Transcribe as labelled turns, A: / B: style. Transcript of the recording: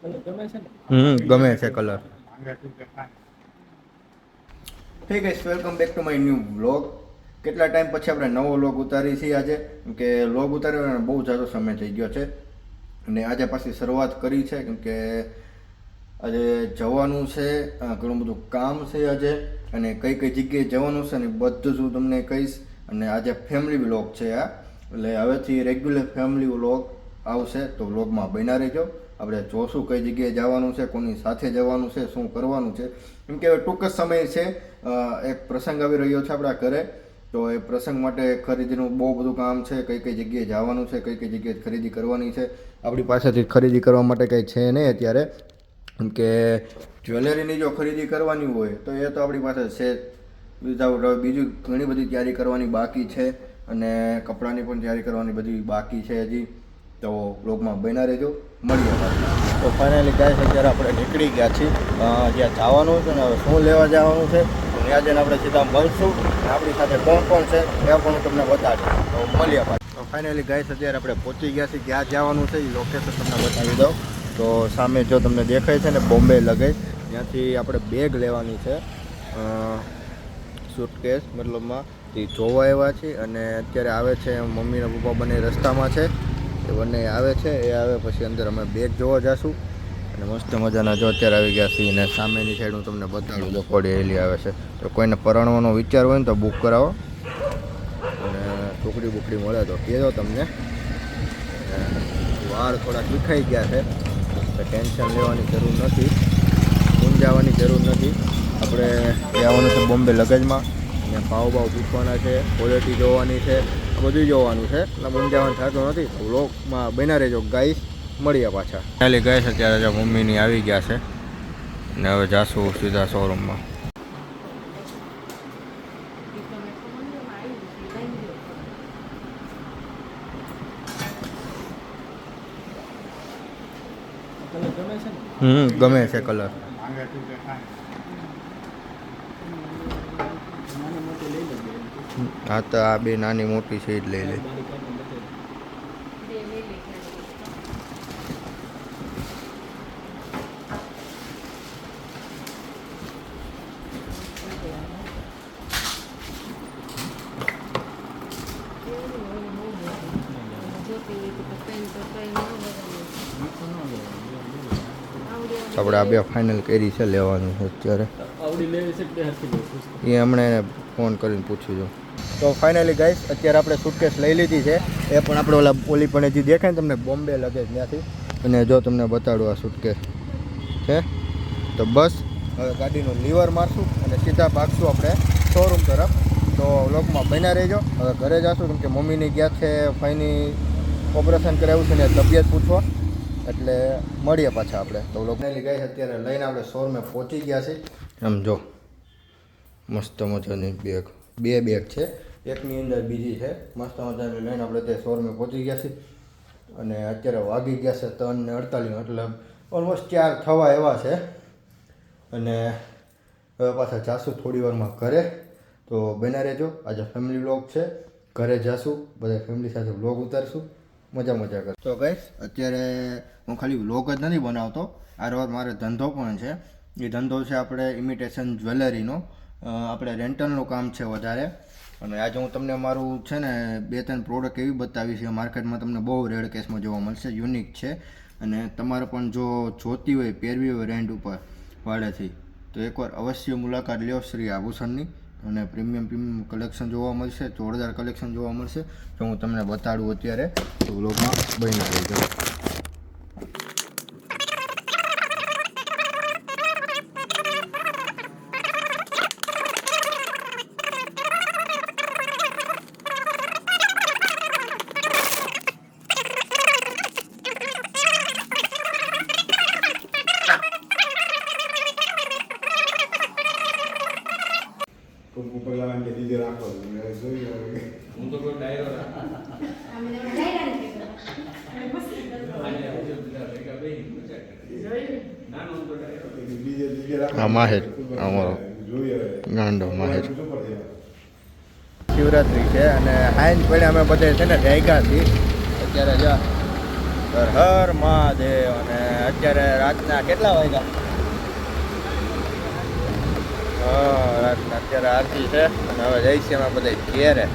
A: ગમે છે કલર. હે guys, welcome back to my new vlog. કેટલા ટાઈમ પછી આપણે નવો વ્લોગ ઉતારી છીએ આજે, કેમ કે વ્લોગ ઉતારવાનો બહુ ઝાઝો સમય થઈ ગયો છે અને આજે પાછી શરૂઆત કરી છે કેમ કે આજે જવાનું છે, ઘણું બધું કામ છે આજે, અને કઈ કઈ જગ્યાએ જવાનું છે ને બધું જ હું તમને કહીશ. અને આજે ફેમિલી વ્લોગ છે આ, એટલે હવેથી રેગ્યુલર ફેમિલી વ્લોગ આવશે, તો વ્લોગમાં બન્યા રહેજો. આપણે જોશું કઈ જગ્યાએ જવાનું છે, કોની સાથે જવાનું છે, શું કરવાનું છે. કેમ કે ટૂંક જ સમય છે, એક પ્રસંગ આવી રહ્યો છે આપણા ઘરે, તો એ પ્રસંગ માટે ખરીદીનું બહુ બધું કામ છે. કઈ કઈ જગ્યાએ જવાનું છે, કઈ કઈ જગ્યાએ ખરીદી કરવાની છે. આપણી પાસેથી ખરીદી કરવા માટે કંઈ છે નહીં અત્યારે, કેમ કે જ્વેલરીની જો ખરીદી કરવાની હોય તો એ તો આપણી પાસે છે. વિધાઉટ બીજું ઘણી બધી તૈયારી કરવાની બાકી છે, અને કપડાની પણ તૈયારી કરવાની બધી બાકી છે હજી. તો બ્લોગમાં બન્યા રહેજો, મળીએ પાછા. તો ફાઇનલી ગાઈસ, અત્યારે આપણે નીકળી ગયા છીએ જ્યાં જવાનું છે ને. હવે શું લેવા જવાનું છે ત્યાં જઈને આપણે સીધા મળશું, અને આપણી સાથે કોણ કોણ છે એ પણ હું તમને બતાવીશ. તો મળીએ પાછા. તો ફાઇનલી ગાઈસ, અત્યારે આપણે પહોંચી ગયા છીએ. ક્યાં જવાનું છે એ લોકેશન તમને બતાવી દઉં. તો સામે જો તમને દેખાય છે ને બોમ્બે લગેજ, ત્યાંથી આપણે બેગ લેવાની છે, સૂટકેસ મતલબમાં. એ જોવા આવ્યા છે અને અત્યારે આવે છે મમ્મી ને પપ્પા બંને રસ્તામાં છે. એ બંને આવે છે, એ આવે પછી અંદર અમે બેગ જોવા જઈશું. અને મસ્ત મજાના જો અત્યારે આવી ગયા છીએ, અને સામેની સાઈડ હું તમને બતાડું જો કોડી એલી આવે છે. તો કોઈને પરણવાનો વિચાર હોય ને તો બુક કરાવો, અને ટુકડી બુકડી મળે તો કહેજો તમને. વાળ થોડાક વિખાઈ ગયા છે, તો ટેન્શન લેવાની જરૂર નથી, મૂંઝાવાની જરૂર નથી. આપણે જવાનું છે બોમ્બે લગેજમાં, અને ભાવ પૂછવાના છે, ક્વોલિટી જોવાની છે, બધું જોવાનું છે. એટલે મૂંઝાવાનું થતું નથી. વ્લોગમાં બન્યા રહેજો ગાઈસ, મળીએ પાછા. ચાલી ગાઈસ, અત્યારે જો મમ્મીની આવી ગયા છે, ને હવે જાશું સીધા શોરૂમમાં. ગમે છે કલર. હા, તો આ બે નાની મોટી છે જ લઈ લે. આપણે આ બે ફાઇનલ કરી છે, લેવાનું છે અત્યારે. એ હમણાં ફોન કરીને પૂછ્યું છું. તો ફાઇનલી ગાઈસ, અત્યારે આપણે સૂટકેસ લઈ લીધી છે. એ પણ આપણે ઓલી પણ હજી દેખાય ને તમને બોમ્બે લગેજ ત્યાંથી. અને જો તમને બતાડું આ સૂટકેસ છે. તો બસ હવે ગાડીનું લીવર મારશું અને સીધા ભાગશું આપણે શોરૂમ તરફ. તો વ્લોગમાં બન્યા રહેજો. હવે ઘરે જશું કેમ કે મમ્મીની ગયા છે, ફાઈની ઓપરેશન કરાવ્યું છે ને તબિયત પૂછવા, એટલે મળીએ પાછા આપણે. તો વ્લોગને ગાઈસ અત્યારે લઈને આપણે શોરૂમે પહોંચી ગયા છીએ. આમ જો મસ્ત મજાની બેગ, બે બેગ છે, એકની અંદર બીજી છે. મસ્ત મજાની લઈને આપણે તે શોરૂમે પહોંચી ગયા છીએ. અને અત્યારે વાગી ગયા છે 3:48, એટલે ઓલમોસ્ટ 4 થવા એવા છે. અને હવે પાછા જાશું થોડી વારમાં ઘરે. તો બન્યા રહેજો. આજે ફેમિલી વ્લોગ છે, ઘરે જાશું, બધા ફેમિલી સાથે વ્લોગ ઉતારશું, મજા કરશું. તો ગાઈસ, અત્યારે હું ખાલી વ્લોગ જ નથી બનાવતો, આ રોજ મારે ધંધો પણ છે. એ ધંધો છે આપણે ઇમિટેશન જ્વેલરીનો. આપણે રેન્ટલનું કામ છે વધારે. અને આજે હું તમને મારું છે ને 2-3 પ્રોડક્ટ એવી બતાવી છે માર્કેટમાં તમને બહુ રેડ કેસમાં જોવા મળશે, યુનિક છે. અને તમારે પણ જો જોતી હોય, પહેરવી હોય રેન્ટ ઉપર ભાડેથી, તો એકવાર અવશ્ય મુલાકાત લ્યો શ્રી આભૂષણની. અને પ્રીમિયમ કલેક્શન જોવા મળશે, જોરદાર કલેક્શન જોવા મળશે. તો હું તમને બતાડું અત્યારે, તો વ્લોગમાં બન્યા રહેજો. હું તો કોઈ ડાયરો માહેર અમારો ગાંડો માહેર. શિવરાત્રી છે અને હાઈન પડે અમે બધા છે ને જાગ્યા છીએ અત્યારે. જા હર હર મહાદેવ. અને અત્યારે રાતના કેટલા વાગ્યા? હા, રાતના અત્યારે આરતી છે અને હવે જઈશું અમે બધા ઘેરે.